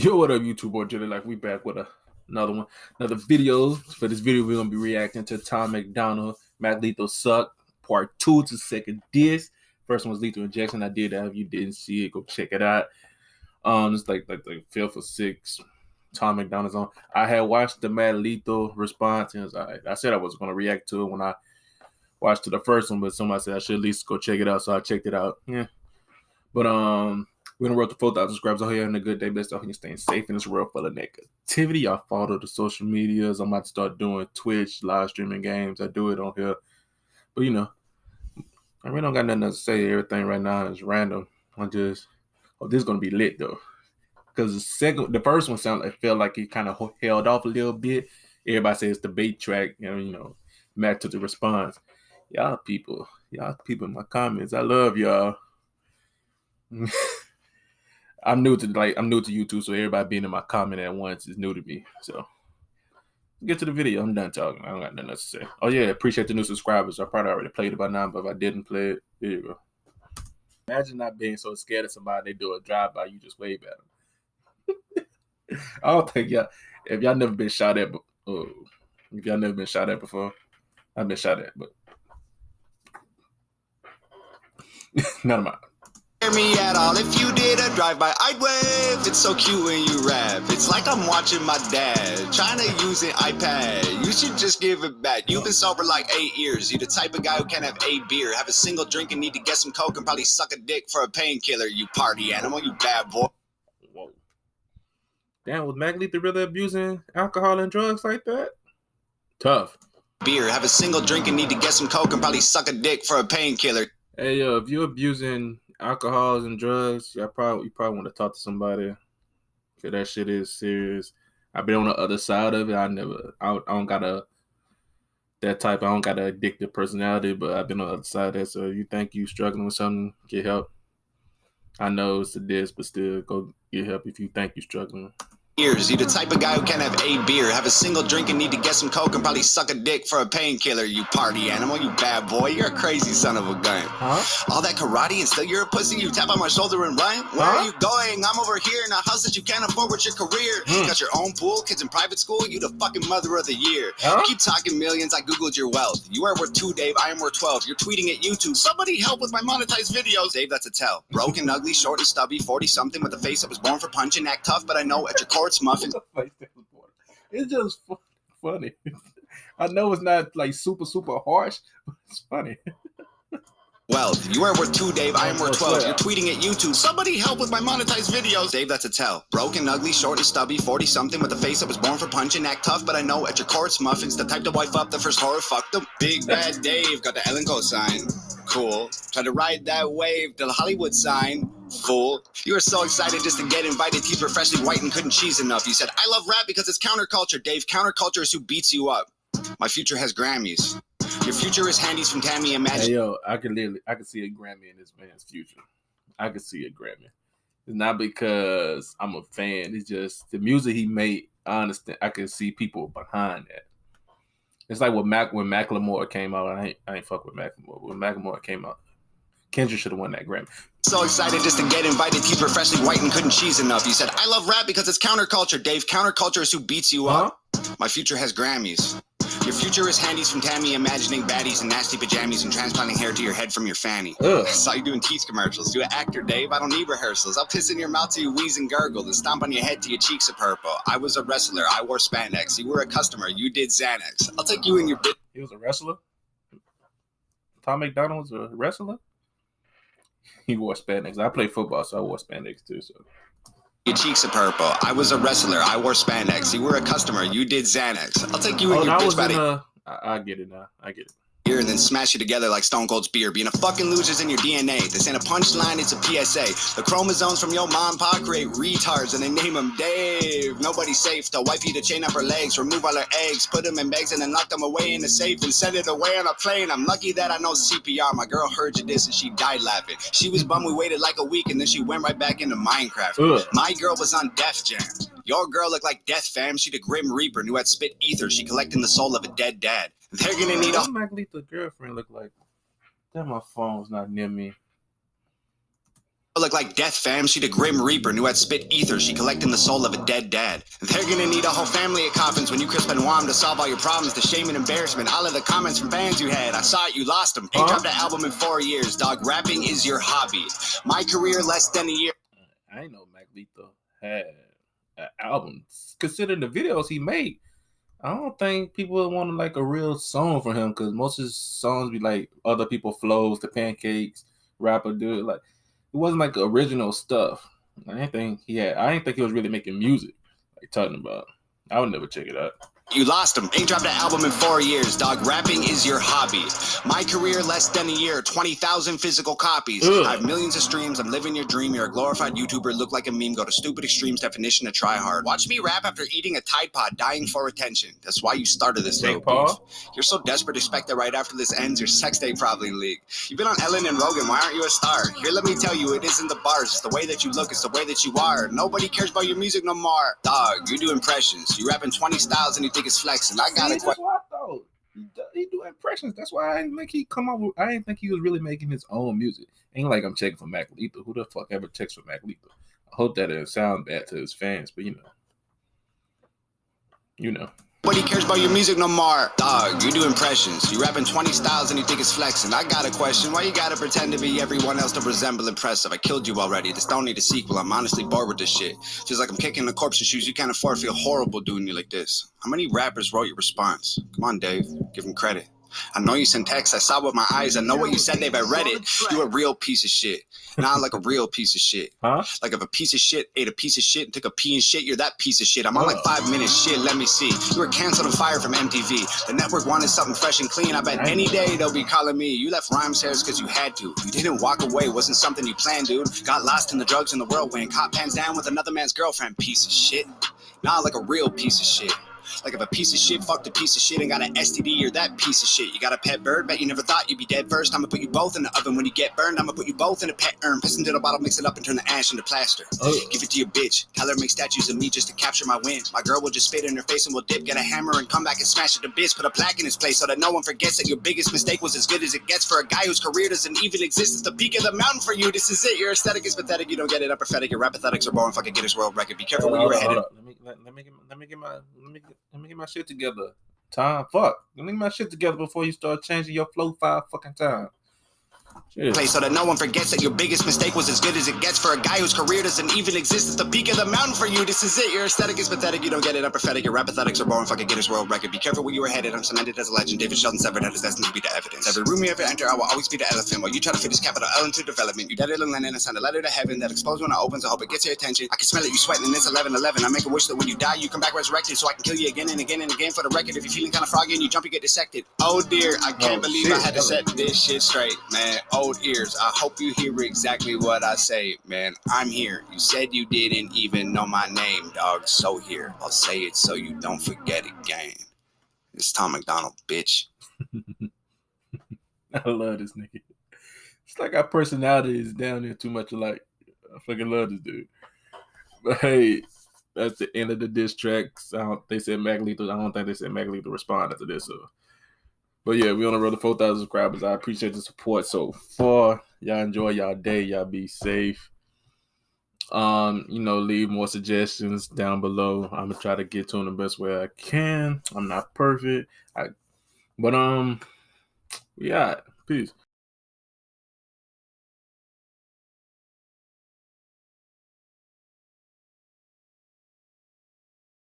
Yo, what up, YouTube or Jelly? Like, we back with another video. For this video, we're gonna be reacting to Tom MacDonald, Mac Lethal Suck, Part 2 to second disc. First one was Lethal Injection. I did that. If you didn't see it, go check it out. It's like fifth or sixth Tom MacDonald's on. I had watched the Mac Lethal response, and I said I was gonna react to it when I watched to the first one, but somebody said I should at least go check it out, so I checked it out. Yeah, but we done wrote the 4,000 subscribers. I hope you're having a good day. Best. I hope you're staying safe in this world full of negativity. I follow the social medias. I'm about to start doing Twitch, live streaming games. I do it on here. But, you know, I really don't got nothing to say. Everything right now is random. This is going to be lit, though. Because the first one felt like he kind of held off a little bit. Everybody says the bait track. You know, Matt took the response. Y'all people in my comments. I love y'all. I'm new to YouTube, so everybody being in my comment at once is new to me. So get to the video. I'm done talking. I don't got nothing else to say. Oh yeah, appreciate the new subscribers. I probably already played it by now, but if I didn't play it, there you go. Imagine not being so scared of somebody. They do a drive-by, you just wave at them. I don't think if y'all never been shot at, if y'all never been shot at before, I've been shot at, but none of mine. Me at all. If you did a drive-by, I'd wave. It's so cute when you rap. It's like I'm watching my dad trying to use an iPad. You should just give it back. You've been sober like 8 years. You the type of guy who can't have a beer, have a single drink and need to get some coke and probably suck a dick for a painkiller. You party animal, you bad boy. Whoa. Damn, was Mac Lethal really abusing alcohol and drugs like that? Tough. Beer, have a single drink and need to get some coke and probably suck a dick for a painkiller. Hey yo, if you're abusing alcohols and drugs, you probably want to talk to somebody, because that shit is serious. I've been on the other side of it. I don't got a addictive personality, but I've been on the other side of that. So you think you struggling with something, get help. I know it's a diss, but still go get help if you think you're struggling. You the type of guy who can't have a beer, have a single drink and need to get some coke and probably suck a dick for a painkiller. You party animal, you bad boy, you're a crazy son of a gun. Huh? All that karate and still you're a pussy, you tap on my shoulder and run? Where are you going? I'm over here in a house that you can't afford with your career. You got your own pool, kids in private school, you the fucking mother of the year. You keep talking millions, I googled your wealth. You are worth 2, Dave, I am worth 12. You're tweeting at YouTube, somebody help with my monetized videos. Dave, that's a tell. Broken, ugly, short and stubby, 40-something with a face that was born for punching, act tough, but I know at your core it's muffin. It's just funny. I know it's not like super harsh, but it's funny. Well, you are worth 2, Dave. I am worth 12. You're tweeting at YouTube. Somebody help with my monetized videos. Dave, that's a tell. Broken, ugly, short and stubby, 40-something with a face that was born for punching, act tough, but I know at your core it's muffins. The type to wife up the first horror fuck the big bad Dave. Got the Ellen sign. Cool. Try to ride that wave to the Hollywood sign. Fool. You were so excited just to get invited. Teeth were freshly white and couldn't cheese enough. You said, I love rap because it's counterculture. Dave, counterculture is who beats you up. My future has Grammys. Your future is handies from Tammy. Imagine. Hey, yo, I can see a Grammy in this man's future. I can see a Grammy. It's not because I'm a fan. It's just the music he made. I understand. I can see people behind that. It's like when Macklemore came out. I ain't fuck with Macklemore. When Macklemore came out, Kendrick should have won that Grammy. So excited just to get invited. Teeth were freshly white and couldn't cheese enough. You said, I love rap because it's counterculture. Dave, counterculture is who beats you up. My future has Grammys. Your future is handies from Tammy, imagining baddies and nasty pajamas and transplanting hair to your head from your fanny. I saw you doing teeth commercials. Do an actor, Dave. I don't need rehearsals. I'll piss in your mouth till you wheeze and gurgle, then stomp on your head till your cheeks are purple. I was a wrestler. I wore spandex. You were a customer. You did Xanax. I'll take you and your bitch. He was a wrestler? Tom MacDonald was a wrestler? He wore spandex. I played football, so I wore spandex too. So your cheeks are purple. I was a wrestler. I wore spandex. You were a customer. You did Xanax. I'll take you and your bitch body. I get it now. I get it. And then smash you together like Stone Cold's beer. Being a fucking loser's in your DNA. This ain't a punchline, it's a PSA. The chromosomes from your mom and pa create retards and they name them Dave. Nobody's safe. They'll wife you to chain up her legs, remove all her eggs, put them in bags and then lock them away in the safe and send it away on a plane. I'm lucky that I know CPR. My girl heard you this and she died laughing. She was bummed we waited like a week and then she went right back into Minecraft. My girl was on Def Jam. Your girl looked like Death Fam. She the Grim Reaper, knew I'd spit ether. She collecting the soul of a dead dad. They're gonna need a Mac Lethal girlfriend look like. Damn, my phone's not near me. look like death, fam. She the grim reaper, knew I'd spit ether. She collecting the soul of a dead dad. They're gonna need a whole family of coffins when you crisp and wham to solve all your problems. The shame and embarrassment, all of the comments from fans you had. I saw it, you lost them. Ain't dropped an album in 4 years, dog. Rapping is your hobby. My career less than a year. I ain't know Mac Lethal had an album. Considering the videos he made, I don't think people wanted like a real song for him, because most of his songs be like other people flows, the pancakes, rapper dude. Like, it wasn't like original stuff. I didn't think he was really making music, like talking about. I would never check it out. You lost them. Ain't dropped an album in 4 years, dog. Rapping is your hobby. My career less than a year, 20,000 physical copies. Ugh. I have millions of streams. I'm living your dream. You're a glorified YouTuber. Look like a meme. Go to stupid extremes. Definition of try hard. Watch me rap after eating a Tide Pod, dying for attention. That's why you started this fake beef. You're so desperate to expect that right after this ends, your sex tape probably leaked. You've been on Ellen and Rogan. Why aren't you a star? Here, let me tell you, it isn't the bars. It's the way that you look. It's the way that you are. Nobody cares about your music no more. Dog, you do impressions. You rap in 20 styles and you think it's flexing. I got it. That's what I thought. He do impressions. That's why I didn't think he come up with. I didn't think he was really making his own music. Ain't like I'm checking for Mac Lethal. Who the fuck ever checks for Mac Lethal? I hope that didn't sound bad to his fans, but you know. Nobody cares about your music no more. Dog, you do impressions. You rap in 20 styles and you think it's flexing. I got a question. Why you gotta pretend to be everyone else to resemble impressive? I killed you already. This don't need a sequel. I'm honestly bored with this shit. Feels like I'm kicking the corpse in shoes you can't afford. Feel horrible doing you like this. How many rappers wrote your response? Come on, Dave. Give him credit. I know you sent texts. I saw with my eyes. I know what you said, Dave. I read it. You a real piece of shit. Not like a real piece of shit. Like if a piece of shit ate a piece of shit and took a pee and shit, you're that piece of shit. I'm on like 5 minutes. Shit, let me see. You were canceled and fired from MTV. The network wanted something fresh and clean. I bet any day they'll be calling me. You left rhyme shares because you had to. You didn't walk away. Wasn't something you planned, dude. Got lost in the drugs in the whirlwind. Caught pants down with another man's girlfriend. Piece of shit. Not like a real piece of shit. Like if a piece of shit fucked a piece of shit and got an STD, you're that piece of shit. You got a pet bird, bet you never thought you'd be dead first. I'ma put you both in the oven. When you get burned, I'ma put you both in a pet urn. Piss into the bottle, mix it up and turn the ash into plaster. Give it to your bitch. Tell her make statues of me just to capture my win. My girl will just spit in her face and we'll dip. Get a hammer and come back and smash it to bits. Put a plaque in his place so that no one forgets that your biggest mistake was as good as it gets for a guy whose career doesn't even exist. It's the peak of the mountain for you. This is it. Your aesthetic is pathetic. You don't get it. I'm pathetic. Your rap pathetics are boring. Fucking Guinness World Record. Be careful where you were headed. Let me get my shit together. Time, fuck. Let me get my shit together before you start changing your flow 5 fucking times. Place so that no one forgets that your biggest mistake was as good as it gets for a guy whose career doesn't even exist. It's the peak of the mountain for you. This is it. Your aesthetic is pathetic. You don't get it. I'm pathetic. Your rap pathetics are boring. Fucking Guinness World Record. Be careful where you were headed. I'm cemented as a legend. David Sheldon severed head is destined to be the evidence. Every room you ever enter, I will always be the elephant. While you try to fit this capital L into development. You dead in London. I send a letter to heaven that explodes when it opens. I hope it gets your attention. I can smell it. You sweating and it's 11:11. I make a wish that when you die, you come back resurrected so I can kill you again and again and again for the record. If you're feeling kind of froggy and you jump, you get dissected. Oh dear, I can't believe I had to set this shit straight, man. Old ears. I hope you hear exactly what I say, man. I'm here. You said you didn't even know my name, dog. So here, I'll say it so you don't forget again. It's Tom MacDonald, bitch. I love this nigga. It's like our personality is down there too much alike. I fucking love this dude. But hey, that's the end of the diss tracks. They said Mac Lethal. I don't think they said Mac Lethal respond after this. But yeah, we on the road to 4,000 subscribers. I appreciate the support so far. Y'all enjoy y'all day. Y'all be safe. Leave more suggestions down below. I'm gonna try to get to them the best way I can. I'm not perfect. But we out. Peace.